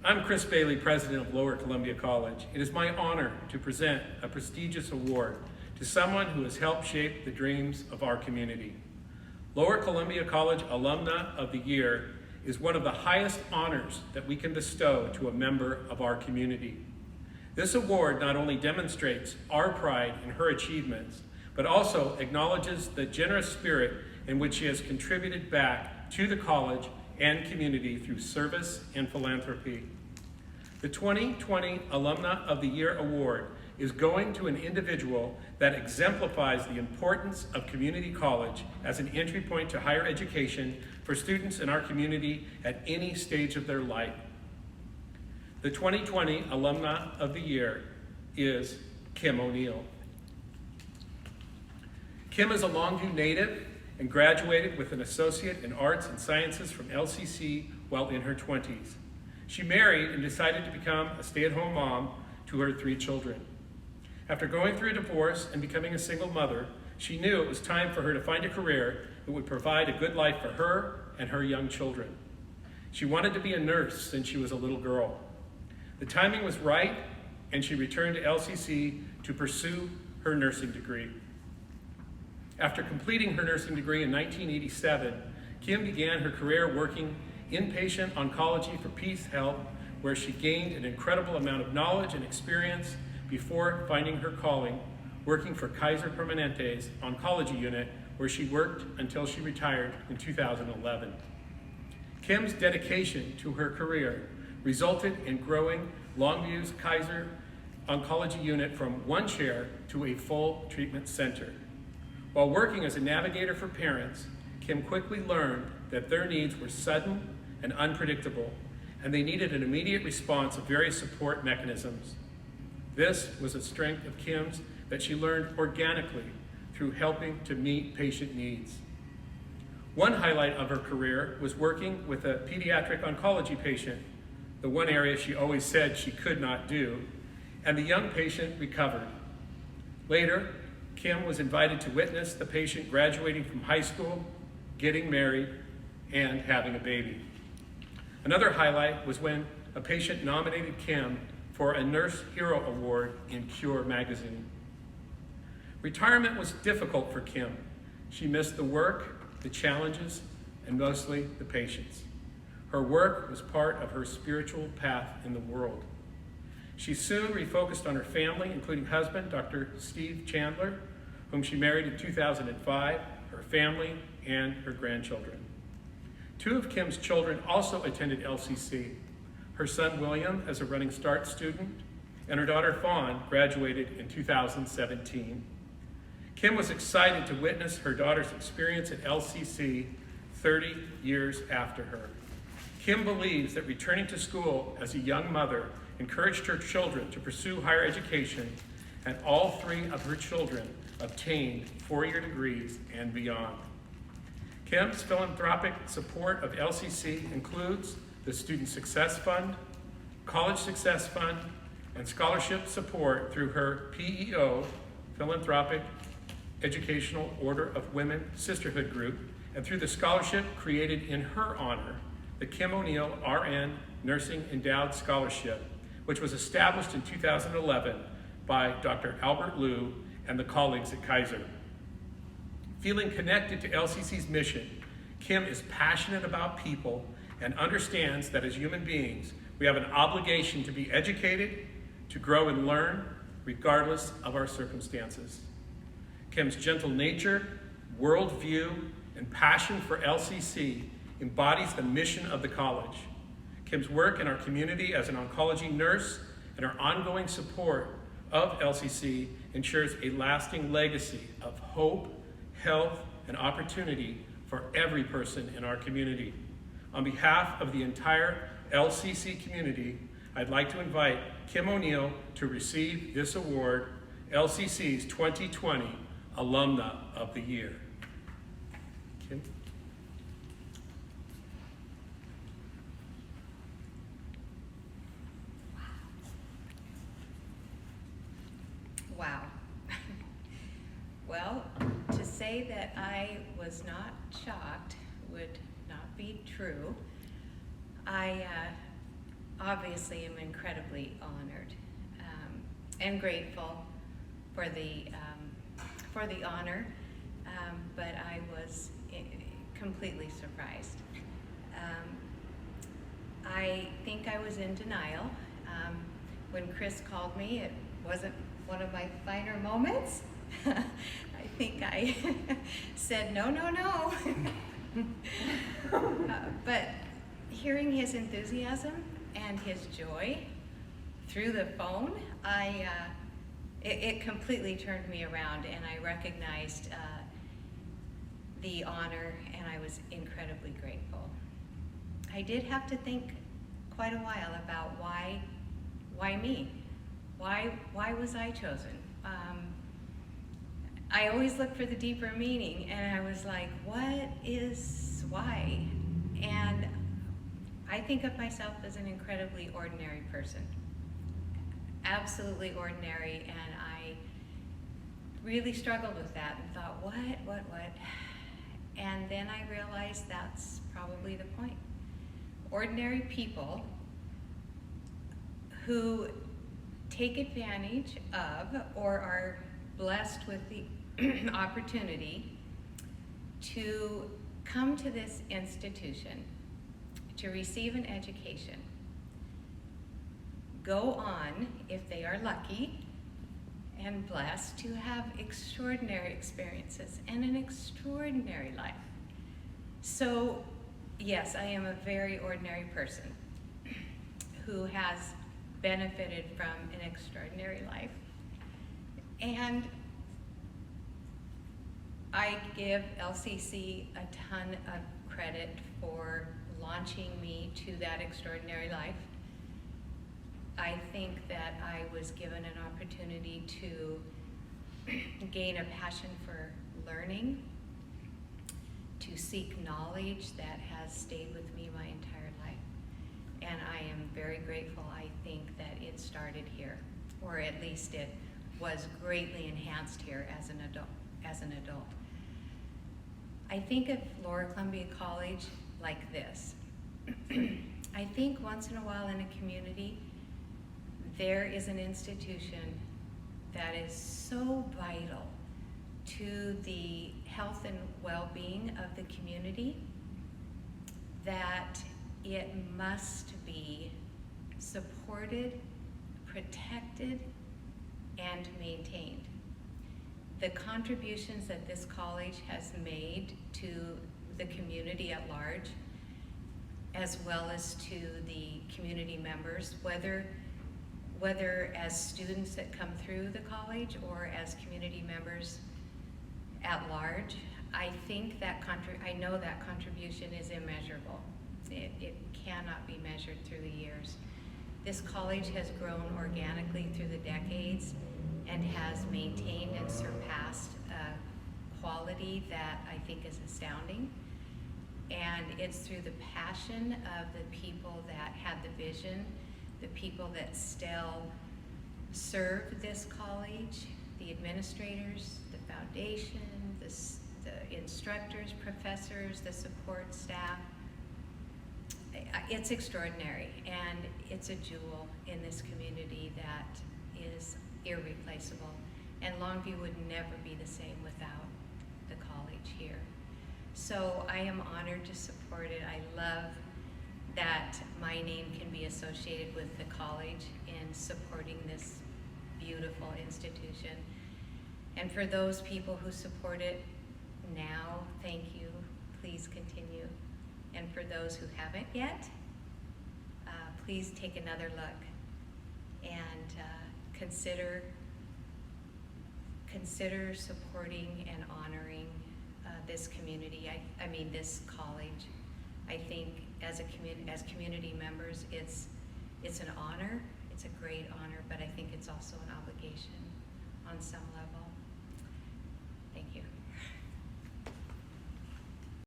I'm Chris Bailey, president of Lower Columbia College. It is my honor to present a prestigious award to someone who has helped shape the dreams of our community. Lower Columbia College Alumna of the Year is one of the highest honors that we can bestow to a member of our community. This award not only demonstrates our pride in her achievements, but also acknowledges the generous spirit in which she has contributed back to the college and community through service and philanthropy. The 2020 Alumna of the Year Award is going to an individual that exemplifies the importance of community college as an entry point to higher education for students in our community at any stage of their life. The 2020 Alumna of the Year is Kim O'Neill. Kim is a Longview native and graduated with an associate in arts and sciences from LCC while in her 20s. She married and decided to become a stay-at-home mom to her 3 children. After going through a divorce and becoming a single mother, she knew it was time for her to find a career that would provide a good life for her and her young children. She wanted to be a nurse since she was a little girl. The timing was right, and she returned to LCC to pursue her nursing degree. After completing her nursing degree in 1987, Kim began her career working inpatient oncology for Peace Health, where she gained an incredible amount of knowledge and experience before finding her calling, working for Kaiser Permanente's oncology unit, where she worked until she retired in 2011. Kim's dedication to her career resulted in growing Longview's Kaiser oncology unit from 1 chair to a full treatment center. While working as a navigator for parents, Kim quickly learned that their needs were sudden and unpredictable, and they needed an immediate response of various support mechanisms. This was a strength of Kim's that she learned organically through helping to meet patient needs. One highlight of her career was working with a pediatric oncology patient, the one area she always said she could not do, and the young patient recovered. Later, Kim was invited to witness the patient graduating from high school, getting married, and having a baby. Another highlight was when a patient nominated Kim for a Nurse Hero Award in Cure magazine. Retirement was difficult for Kim. She missed the work, the challenges, and mostly the patients. Her work was part of her spiritual path in the world. She soon refocused on her family, including husband, Dr. Steve Chandler, whom she married in 2005, her family, and her grandchildren. 2 of Kim's children also attended LCC. Her son William as a Running Start student, and her daughter Fawn graduated in 2017. Kim was excited to witness her daughter's experience at LCC 30 years after her. Kim believes that returning to school as a young mother encouraged her children to pursue higher education, and all 3 of her children obtained 4-year degrees and beyond. Kim's philanthropic support of LCC includes the Student Success Fund, College Success Fund, and scholarship support through her PEO, Philanthropic Educational Order of Women Sisterhood Group, and through the scholarship created in her honor, the Kim O'Neill RN Nursing Endowed Scholarship, which was established in 2011 by Dr. Albert Liu and the colleagues at Kaiser. Feeling connected to LCC's mission, Kim is passionate about people and understands that as human beings, we have an obligation to be educated, to grow and learn, regardless of our circumstances. Kim's gentle nature, worldview, and passion for LCC embodies the mission of the college. Kim's work in our community as an oncology nurse and her ongoing support of LCC ensures a lasting legacy of hope, health, and opportunity for every person in our community. On behalf of the entire LCC community, I'd like to invite Kim O'Neill to receive this award, LCC's 2020 Alumna of the Year. Kim? Wow. Well, to say that I was not shocked would not be true. obviously am incredibly honored and grateful for the honor, but I was completely surprised. I think I was in denial. When Chris called me, it wasn't one of my finer moments. I think I said, no, no, no. But hearing his enthusiasm and his joy through the phone, it completely turned me around, and I recognized the honor, and I was incredibly grateful. I did have to think quite a while about why me? Why was I chosen? I always look for the deeper meaning, and I was like, what is why? And I think of myself as an incredibly ordinary person. Absolutely ordinary, and I really struggled with that and thought, what? And then I realized that's probably the point. Ordinary people who take advantage of or are blessed with the opportunity to come to this institution to receive an education, go on, if they are lucky and blessed, to have extraordinary experiences and an extraordinary life. So, yes, I am a very ordinary person who has benefited from an extraordinary life. And I give LCC a ton of credit for launching me to that extraordinary life. I think that I was given an opportunity to gain a passion for learning, to seek knowledge that has stayed with me my entire life. And I am very grateful. I think that it started here, or at least it was greatly enhanced here as an adult. I think of Lower Columbia College like this. I think once in a while in a community, there is an institution that is so vital to the health and well-being of the community that it must be supported, protected, and maintained. The contributions that this college has made to the community at large, as well as to the community members, whether as students that come through the college or as community members at large, I know that contribution is immeasurable. It cannot be measured through the years. This college has grown organically through the decades and has maintained and surpassed a quality that I think is astounding. And it's through the passion of the people that had the vision, the people that still serve this college, the administrators, the foundation, the instructors, professors, the support staff. It's extraordinary, and it's a jewel in this community that is irreplaceable. And Longview would never be the same without the college here. So I am honored to support it. I love that my name can be associated with the college in supporting this beautiful institution. And for those people who support it now, thank you. Please continue. And for those who haven't yet, please take another look and consider supporting and honoring this community. I mean this college. I think as community members, it's an honor. It's a great honor, but I think it's also an obligation on some level. Thank you.